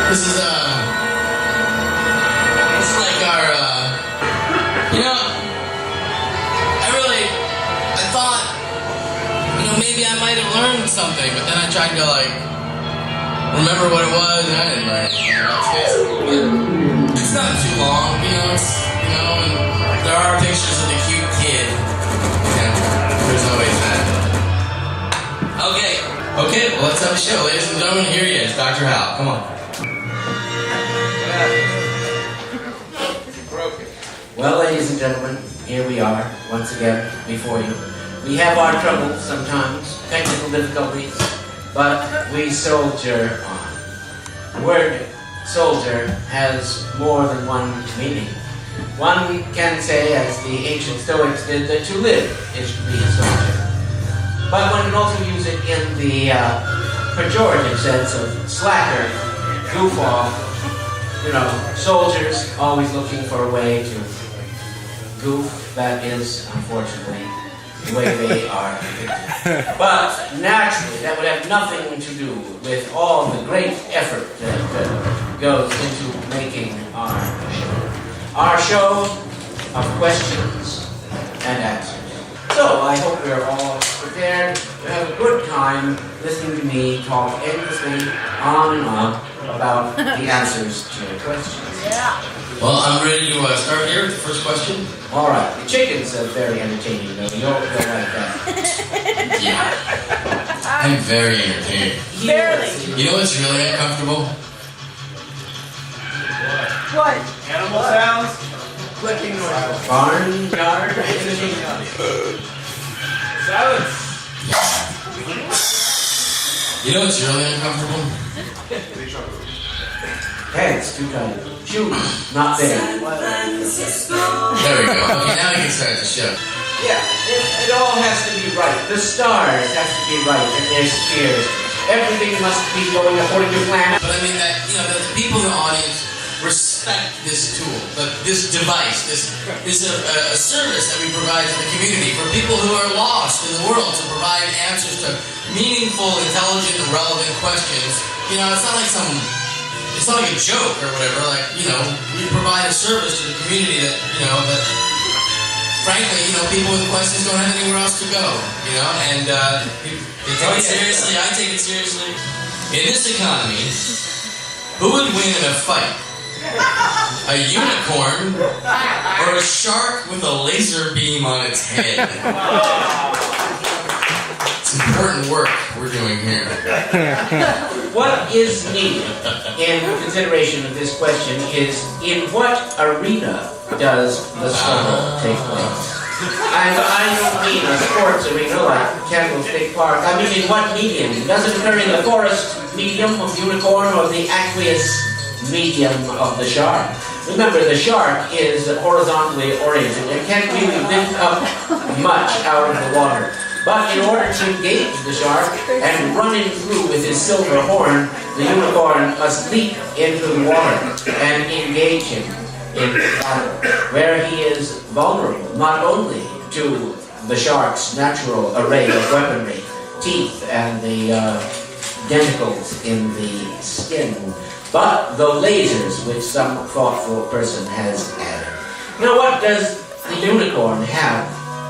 This is it's like our, you know, I thought, maybe I might have learned something, but then I tried to like remember what it was, and I didn't learn it. It's not too long, and there are pictures of the cute kid. There's always that. Okay, well, let's have a show. Ladies and gentlemen, here he is, Dr. Hal. Come on. Well, ladies and gentlemen, here we are, once again, before you. We have our troubles sometimes, technical difficulties, but we soldier on. The word soldier has more than one meaning. One can say, as the ancient Stoics did, that to live is to be a soldier. But one can also use it in the pejorative sense of slacker, goof off. Soldiers always looking for a way to goof. That is, unfortunately, the way they are depicted. But naturally, that would have nothing to do with all the great effort that goes into making our show. Our show of questions and answers. So, I hope we're all prepared to have a good time listening to me talk endlessly on and on about the answers to your questions. Yeah. Well, I'm ready to start here with the first question. All right. The chickens are very entertaining, though. You'll like that. Yeah. I'm very entertaining. Barely. You know what's really uncomfortable? What? Animal sounds? Clicking noise. Barn yard. Silence. You know what's really uncomfortable? Pants too tight. Shoes not there. There we go. Okay, now you can start the show. Yeah, it all has to be right. The stars have to be right in their spheres. Everything must be going according to plan. But I mean that the people in the audience respect this tool, this device, this a service that we provide to the community for people who are lost in the world, to provide answers to meaningful, intelligent, and relevant questions. It's not like a joke or whatever. We provide a service to the community that frankly, people with questions don't have anywhere else to go. And they take it seriously. I take it seriously. In this economy, who would win in a fight? A unicorn or a shark with a laser beam on its head? It's important work we're doing here. What is needed in consideration of this question is, in what arena does the struggle take place? And I don't mean a sports arena like Candlestick Park. I mean, in what medium? Does it occur in the forest medium of unicorn or the aqueous medium of the shark? Remember, the shark is horizontally oriented and can't really lift up much out of the water. But in order to engage the shark and run him through with his silver horn, the unicorn must leap into the water and engage him in battle, where he is vulnerable not only to the shark's natural array of weaponry, teeth and the denticles in the skin, but the lasers which some thoughtful person has added. Now, what does the unicorn have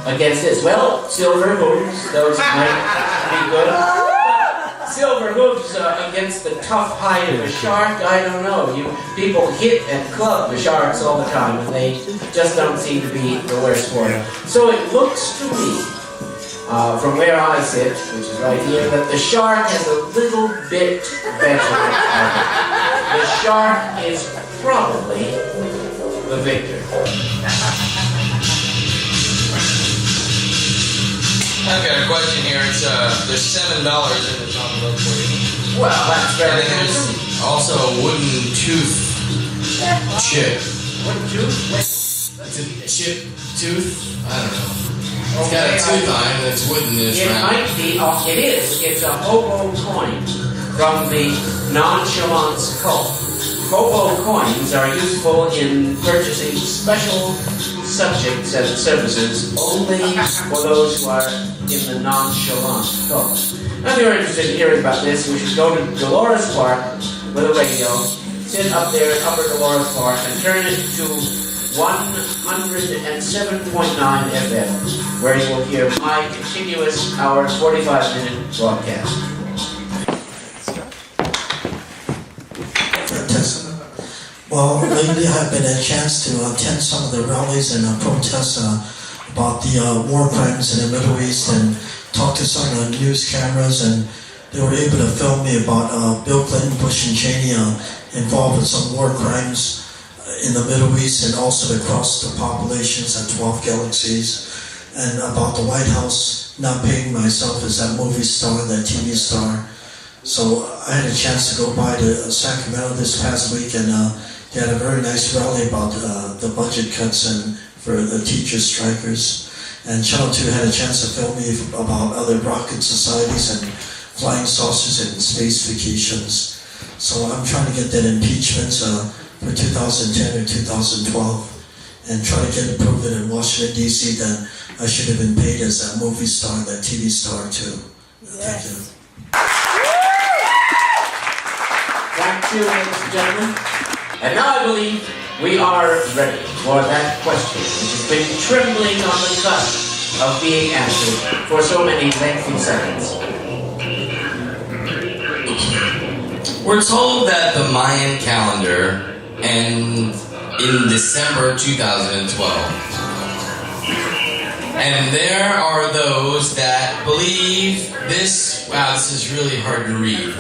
against this? Well, silver hooves, those might be good. But silver hooves against the tough hide of a shark, I don't know. People hit and club the sharks all the time, and they just don't seem to be the worst for it. So it looks to me, from where I sit, which is right here, that the shark has a little bit better. The shark is probably the victor. I've got a question here. There's $7 in this envelope for you. Well, that's very And there's also a wooden tooth chip. Wooden tooth? It's a chip tooth? I don't know. It's got a tooth on it that's wooden in its It round. might be, it is. It's a hobo coin from the nonchalance cult. Hobo coins are useful in purchasing special subjects and services only for those who are in the nonchalant cult. Now, if you're interested in hearing about this, we should go to Dolores Park with a radio sit up there in Upper Dolores Park and turn it to 107.9 FM, where you will hear my continuous hour, 45-minute broadcast. Well, lately I've been a chance to attend some of the rallies and protests about the war crimes in the Middle East, and talk to some of the news cameras, and they were able to film me about Bill Clinton, Bush, and Cheney involved with some war crimes in the Middle East and also across the populations at 12 galaxies, and about the White House not paying myself as that movie star, that TV star. So I had a chance to go by to Sacramento this past week, and they had a very nice rally about the budget cuts and for the teacher strikers. And Channel 2 had a chance to film me about other rocket societies and flying saucers and space vacations. So I'm trying to get that impeachment for 2010 or 2012 and try to get it proven in Washington, D.C. that I should have been paid as that movie star, that TV star too. Yes. Thank you. Thank you, ladies and gentlemen. And now I believe we are ready for that question, which has been trembling on the cusp of being answered for so many lengthy seconds. We're told that the Mayan calendar ends in December 2012. And there are those that believe this... Wow, this is really hard to read.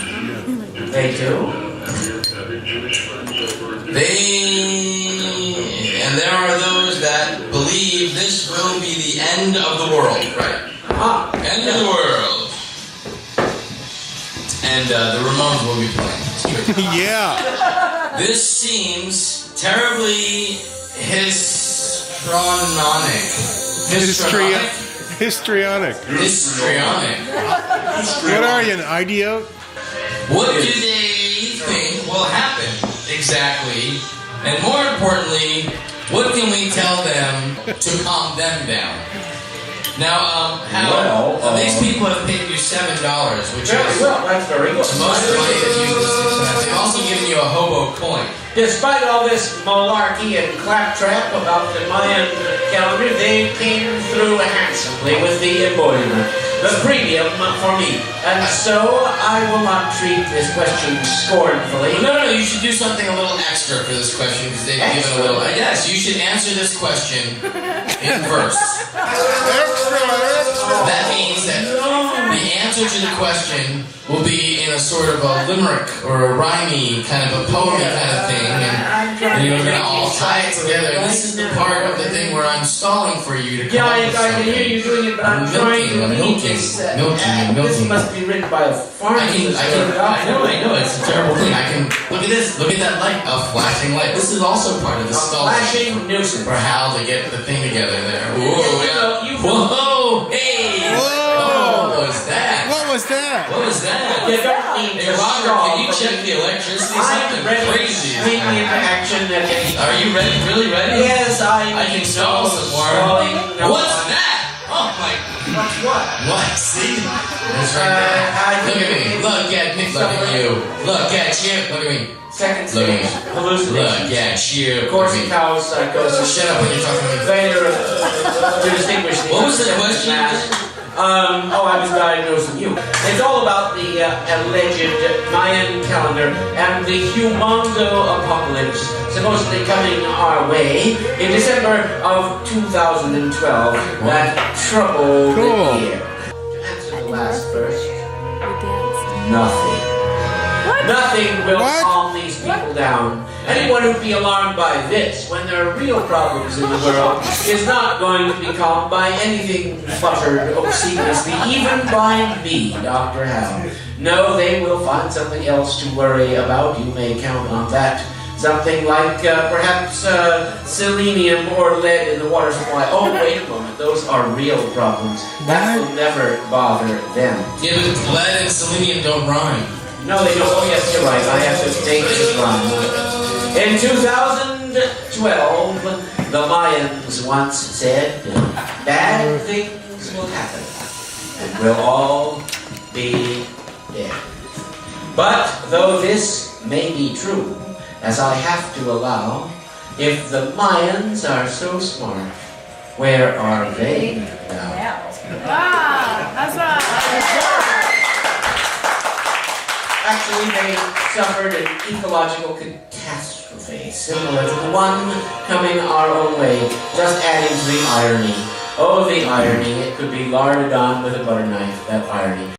They do? And there are those that believe this will be the end of the world, right? End of the world. And the Ramones will be playing. Yeah. This seems terribly histrionic. Histrionic. What are you, an idiot? What do they think will happen exactly? And more importantly, what can we tell them to calm them down? Now, these people have paid you $7, which is that's very good. most money that you they've also given you a hobo coin. Despite all this malarkey and claptrap about the Mayan calendar, they came through handsomely with the embodiment, the premium for me. And so I will not treat this question scornfully. No, you should do something a little extra for this question because they've given a little. Yes, you should answer this question in verse. That means that the answer to the question will be in a sort of a limerick or a rhymey kind of a poem kind of thing, and you're going to all tie it together. And this is the part of the thing where I'm stalling for you to come up with I can hear you doing it, but I'm trying to read this. This must be written by a pharmacist. I know, it's a terrible thing. Look at this, look at that light, a flashing light. This is also part of the stalling. Flashing nuisance. For Hal to get the thing together there. Whoa, hey! What was that? What was that? What was that? You don't need Hey, Robert, can you check the electricity? Something crazy. Swing into action at any time. Are you ready? Really ready? Yes, I can stall some more. What's that? Oh my. What's what? What? See? That's right there. Look at me. Look at me. Look at you. Look at you. Look at me. Second Look at stage. me. Hallucination. Look at you. Corsi cows psychosis. Shut up when you're talking to me. Failure to distinguish the... What was the question? I was diagnosed with you. It's all about the alleged Mayan calendar and the humongo apocalypse supposedly coming our way in December of 2012. That troubled year. To answer the last first, nothing. Nothing will calm these people down. Anyone who'd be alarmed by this, when there are real problems in the world, is not going to be calmed by anything fluttered obscenely, even by me, Dr. Hal. No, they will find something else to worry about. You may count on that. Something like perhaps selenium or lead in the water supply. Oh, wait a moment. Those are real problems. That will never bother them. Yeah, but lead and selenium don't rhyme. No, they don't. Oh, yes, you're right. I have to take this rhyme. In 2012, the Mayans once said, bad things will happen, and we'll all be dead. But though this may be true, as I have to allow, if the Mayans are so smart, where are they now? Ah, that's right. Actually, they suffered an ecological catastrophe similar to the one coming our own way, just adding to the irony. Oh, the irony. It could be larded on with a butter knife, that irony.